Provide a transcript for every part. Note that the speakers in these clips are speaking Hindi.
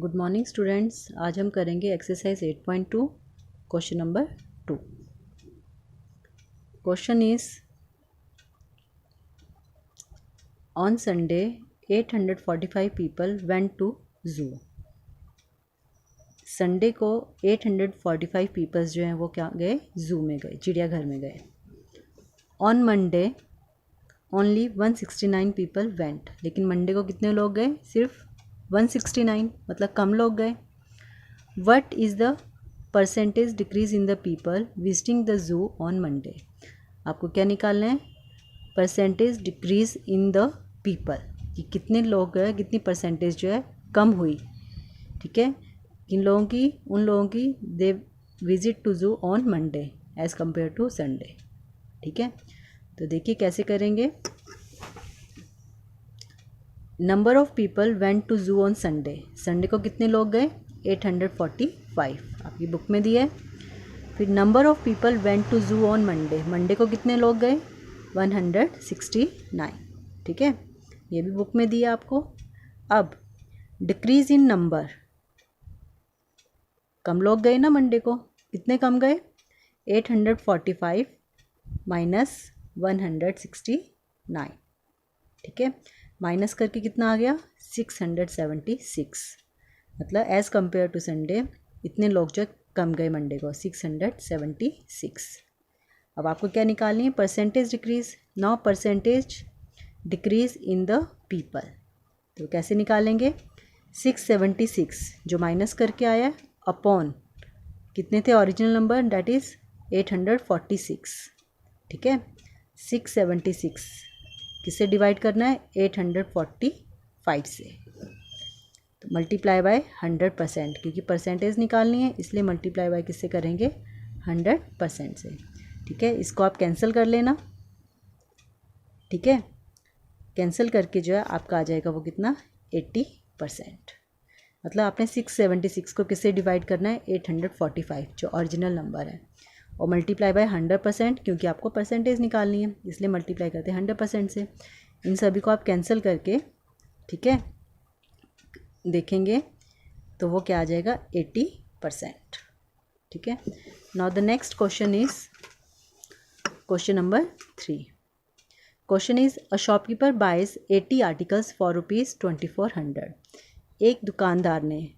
Good morning students. आज हम करेंगे exercise 8.2 question number 2। Question is on Sunday 845 people went to zoo. Sunday को 845 पीपल्स जो हैं वो क्या गए, जू में गए, चिड़ियाघर में गए। On Monday only 169 people went, लेकिन मंडे को कितने लोग गए, सिर्फ 169, मतलब कम लोग गए। What is the percentage decrease in the people visiting the zoo on Monday? आपको क्या निकालना है, percentage decrease in the people, कि कितने लोग गए, कितनी परसेंटेज जो है कम हुई। ठीक है, किन लोगों की, उन लोगों की they visit to zoo on Monday as compare to Sunday. ठीक है, तो देखिए कैसे करेंगे। Number of people went to zoo on Sunday, Sunday को कितने लोग गए, 845 आपकी बुक में दिया है। फिर number of people went to zoo on Monday, Monday को कितने लोग गए, 169। ठीक है, ये भी बुक में दिया आपको। अब डिक्रीज इन नंबर, कम लोग गए ना मंडे को, कितने कम गए, 845 माइनस 169। ठीक है, माइनस करके कितना आ गया, 676, मतलब एज़ कम्पेयर टू संडे इतने लोग जो कम गए मंडे को, 676। अब आपको क्या निकालनी है, percentage decrease. Now percentage decrease in the people, तो कैसे निकालेंगे, 676 जो माइनस करके आया अपॉन कितने थे ओरिजिनल नंबर, डैट इज़ 846। ठीक है, 676 किससे डिवाइड करना है, 845 से, तो मल्टीप्लाई बाय 100%, क्योंकि परसेंटेज निकालनी है इसलिए मल्टीप्लाई बाय किससे करेंगे, 100% से। ठीक है, इसको आप कैंसिल कर लेना। ठीक है, कैंसिल करके जो है आपका आ जाएगा वो कितना, 80%। मतलब आपने 676 को किससे डिवाइड करना है, 845 जो ओरिजिनल नंबर है, और मल्टीप्लाई बाय 100%, क्योंकि आपको परसेंटेज निकालनी है इसलिए मल्टीप्लाई करते हैं 100% से। इन सभी को आप कैंसिल करके, ठीक है, देखेंगे तो वो क्या आ जाएगा, 80%। ठीक है, now the next question is question number 3। Question is a shopkeeper buys 80 articles for ₹2400। एक दुकानदार ने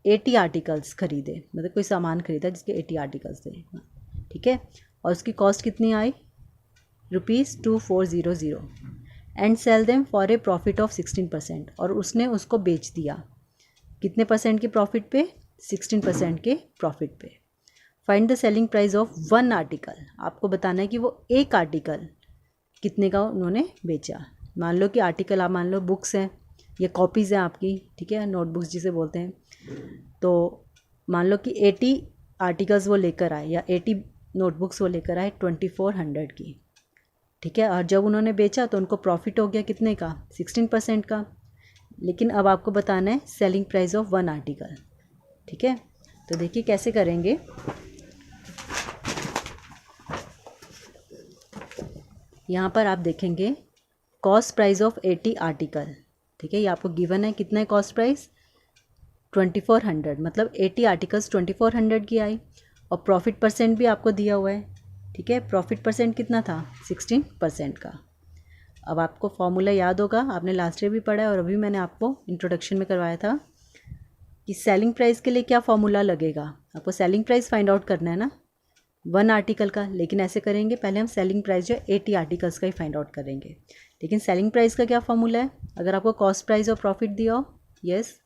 80 आर्टिकल्स खरीदे, मतलब कोई सामान खरीदा जिसके 80 आर्टिकल्स थे। ठीक है, और उसकी कॉस्ट कितनी आई, ₹2400, and sell them for a profit of 16%, और उसने उसको बेच दिया कितने परसेंट के प्रॉफिट पे, 16% के प्रॉफिट पे। Find the selling price of one article, आपको बताना है कि वो एक आर्टिकल कितने का उन्होंने बेचा। मान लो कि आर्टिकल आप मान लो बुक्स हैं या कॉपीज़ हैं आपकी, ठीक है, नोटबुक्स जिसे बोलते हैं, तो मान लो कि 80 आर्टिकल्स वो लेकर आए या 80 नोटबुक्स वो लेकर आए 2400 की। ठीक है, और जब उन्होंने बेचा तो उनको प्रॉफिट हो गया कितने का, 16% का। लेकिन अब आपको बताना है selling price of one article. ठीक है, तो देखिए कैसे करेंगे। यहाँ पर आप देखेंगे कॉस्ट प्राइस ऑफ 80 आर्टिकल। ठीक है, ये आपको गिवन है, कितना है कॉस्ट प्राइस, 2400, मतलब 80 आर्टिकल्स 2400 की आई, और प्रॉफिट परसेंट भी आपको दिया हुआ है। ठीक है, प्रॉफिट परसेंट कितना था, 16% का। अब आपको फॉर्मूला याद होगा, आपने लास्ट ईयर भी पढ़ा है और अभी मैंने आपको इंट्रोडक्शन में करवाया था कि सेलिंग प्राइस के लिए क्या फॉर्मूला लगेगा। आपको सेलिंग प्राइस फाइंड आउट करना है ना वन आर्टिकल का, लेकिन ऐसे करेंगे, पहले हम सेलिंग प्राइस जो 80 आर्टिकल्स का ही फाइंड आउट करेंगे। लेकिन सेलिंग प्राइस का क्या फॉर्मूला है, अगर आपको कॉस्ट प्राइस और प्रॉफिट दिया हो, यस,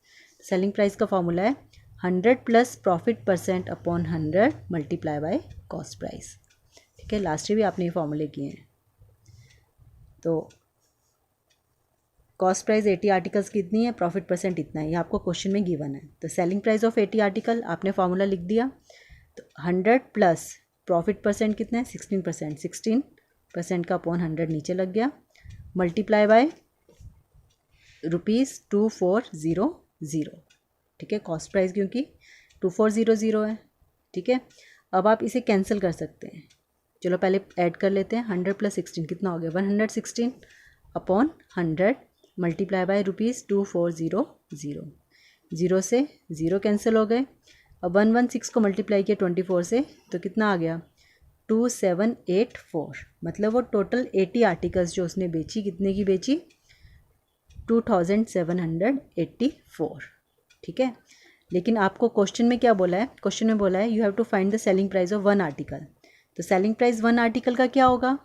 सेलिंग प्राइस का फॉर्मूला है 100 plus profit percent upon 100 multiply by cost price. ठीक है, लास्ट ईयर भी आपने ये फॉर्मूले किए हैं। तो कॉस्ट प्राइस 80 आर्टिकल्स कितनी है, प्रॉफिट परसेंट इतना है, ये आपको क्वेश्चन में गिवन है। तो सेलिंग प्राइस ऑफ 80 आर्टिकल आपने फॉर्मूला लिख दिया, तो 100 प्लस प्रॉफिट परसेंट कितना है, 16%, 16% का अपॉन 100 नीचे लग गया, मल्टीप्लाई बाय ₹2400। ठीक है, कॉस्ट प्राइस क्योंकि 2400 है। ठीक है, अब आप इसे कैंसिल कर सकते हैं, चलो पहले ऐड कर लेते हैं, 100 प्लस 16 कितना हो गया, 116 अपॉन 100 मल्टीप्लाई बाय ₹2400। 0 से 0 कैंसिल हो गए। अब 116 को मल्टीप्लाई किया 24 से तो कितना आ गया 2784। मतलब वो टोटल 80 आर्टिकल्स जो उसने बेची, कितने की बेची 2784। ठीक है। लेकिन आपको क्वेश्चन में क्या बोला है, क्वेश्चन में बोला है you have to find the selling price of one article. तो सेलिंग प्राइस वन आर्टिकल का क्या होगा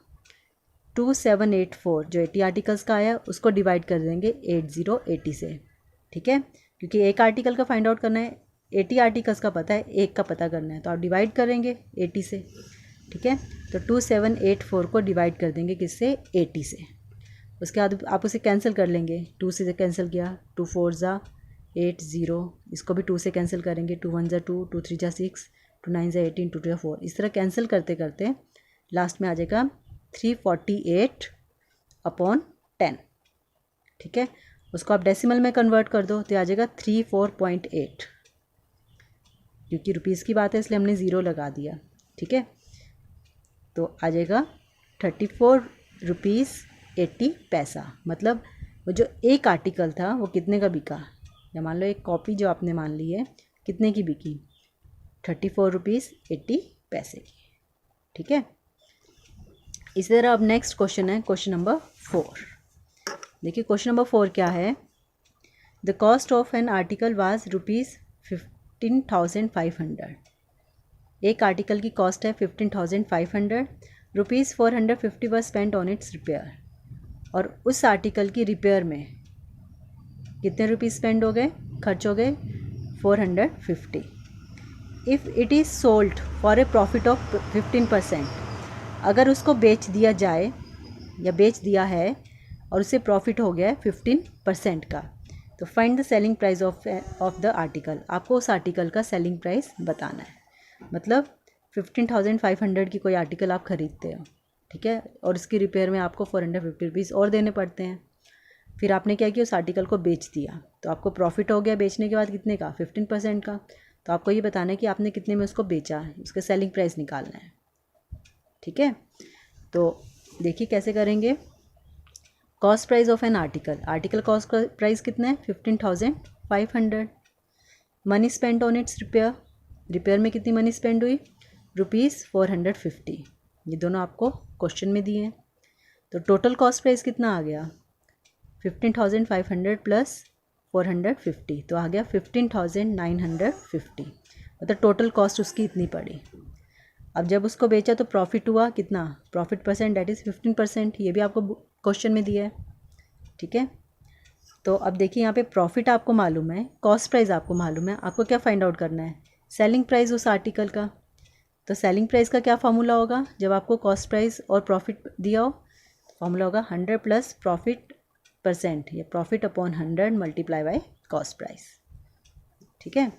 2784, जो 80 आर्टिकल्स का आया उसको डिवाइड कर देंगे 80 से। ठीक है, क्योंकि एक आर्टिकल का फाइंड आउट करना है, 80 आर्टिकल्स का पता है, एक का पता करना है, तो आप डिवाइड करेंगे 80 से। ठीक है, तो 2784 को डिवाइड कर देंगे किससे 80 से। उसके बाद आप उसे कैंसिल कर लेंगे, 2 से कैंसिल किया, 2 4 ज़ा 8 0, इसको भी 2 से कैंसिल करेंगे, 2 1 ज़ा 2, 2 3 ज़ा 6, 2 9 ज़ा 18, 2 2 ज़ा 4। इस तरह कैंसिल करते करते लास्ट में आ जाएगा 348/10। ठीक है, उसको आप डेसिमल में कन्वर्ट कर दो तो आ जाएगा 34.8। क्योंकि रुपीज़ की बात है इसलिए हमने ज़ीरो लगा दिया। ठीक है, तो आ जाएगा 34 रुपीज़ 80 पैसा। मतलब वो जो एक आर्टिकल था वो कितने का बिका, या मान लो एक कॉपी जो आपने मान ली है कितने की बिकी 34 रुपीज़ 80 पैसे की। ठीक है, इसी तरह अब नेक्स्ट क्वेश्चन है क्वेश्चन नंबर 4। देखिए क्वेश्चन नंबर 4 क्या है, the cost of an article was ₹15,500। एक आर्टिकल की कॉस्ट है 15,500, ₹450 was spent on it's repair. और उस आर्टिकल की रिपेयर में कितने रुपीज़ स्पेंड हो गए, खर्च हो गए 450। If it is sold for a profit of 15%, अगर उसको बेच दिया जाए या बेच दिया है और उससे प्रॉफिट हो गया है 15% का, तो find the selling price of the article. आपको उस आर्टिकल का सेलिंग प्राइस बताना है। मतलब 15,500 की कोई आर्टिकल आप ख़रीदते हो, ठीक है, और इसकी रिपेयर में आपको 450 रुपीज़ और देने पड़ते हैं। फिर आपने क्या किया, उस आर्टिकल को बेच दिया, तो आपको प्रॉफिट हो गया बेचने के बाद कितने का 15% का। तो आपको ये बताना है कि आपने कितने में उसको बेचा है, उसका सेलिंग प्राइस निकालना है। ठीक है, तो देखिए कैसे करेंगे। Cost price of an article, article cost price कितना है 15,500। Money spend on it's repair, repair में कितनी मनी स्पेंड हुई ₹450। ये दोनों आपको क्वेश्चन में दिए हैं। तो टोटल कॉस्ट प्राइस कितना आ गया 15,500 प्लस 450, तो आ गया 15,950। मतलब टोटल कॉस्ट उसकी इतनी पड़ी। अब जब उसको बेचा तो प्रॉफिट हुआ कितना, प्रॉफिट परसेंट डेट इज़ 15%। ये भी आपको क्वेश्चन में दिया है। ठीक है, तो अब देखिए यहाँ पे प्रॉफिट आपको मालूम है, कॉस्ट प्राइस आपको मालूम है, आपको क्या फाइंड आउट करना है सेलिंग प्राइस उस आर्टिकल का। तो सेलिंग प्राइस का क्या फार्मूला होगा, जब आपको कॉस्ट प्राइस और प्रॉफिट दिया हो, फार्मूला होगा 100 प्लस प्रॉफिट परसेंट, या profit upon 100 multiply by cost price. ठीक है,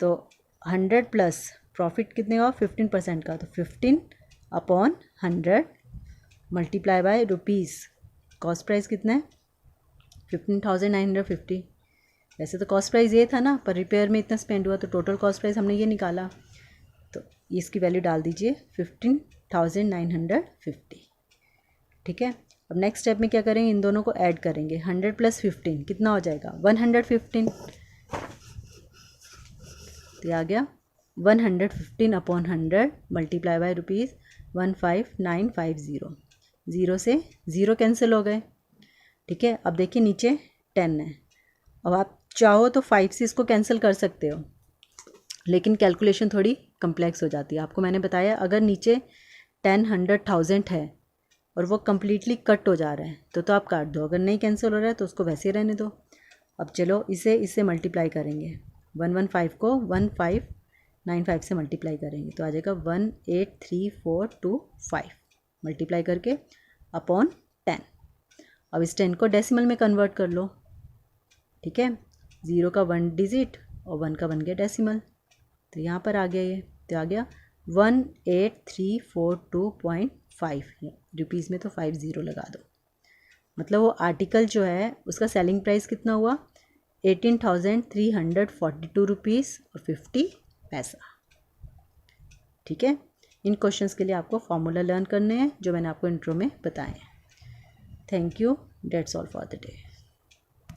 तो 100 प्लस प्रॉफिट कितने का 15% का, तो 15 upon 100 multiply by rupees, cost price कितना है 15,950। वैसे तो कॉस्ट प्राइस ये था ना, पर रिपेयर में इतना स्पेंड हुआ तो टोटल कॉस्ट प्राइस हमने ये निकाला, तो इसकी वैल्यू डाल दीजिए 15,950। ठीक है, अब नेक्स्ट स्टेप में क्या करेंगे, इन दोनों को ऐड करेंगे। 100 प्लस 15 कितना हो जाएगा 115। तो आ गया 115 अपॉन 100 मल्टीप्लाई बाय रुपीज़ 15,950। 0 से 0 कैंसिल हो गए। ठीक है, अब देखिए नीचे 10 है। अब आप चाहो तो 5 से इसको कैंसिल कर सकते हो, लेकिन कैलकुलेशन थोड़ी कम्प्लेक्स हो जाती है। आपको मैंने बताया अगर नीचे 10 100 1000 है और वो कम्प्लीटली कट हो जा रहा है तो आप काट दो, अगर नहीं कैंसिल हो रहा है तो उसको वैसे ही रहने दो। अब चलो इससे मल्टीप्लाई करेंगे, 115 को 1595 से मल्टीप्लाई करेंगे तो आ जाएगा 183,425 मल्टीप्लाई करके अपॉन 10। अब इस 10 को डेसिमल में कन्वर्ट कर लो। ठीक है, 0 का 1 डिजिट और 1 का बन गया डेसिमल, तो यहाँ पर आ गया ये, तो आ गया 183,425 रुपीज़ में तो 50 लगा दो। मतलब वो आर्टिकल जो है उसका सेलिंग प्राइस कितना हुआ 18,342 रुपीज़ और 50 पैसा। ठीक है, इन क्वेश्चंस के लिए आपको फॉर्मूला लर्न करने हैं जो मैंने आपको इंट्रो में बताए हैं। Thank you, that's all for the day.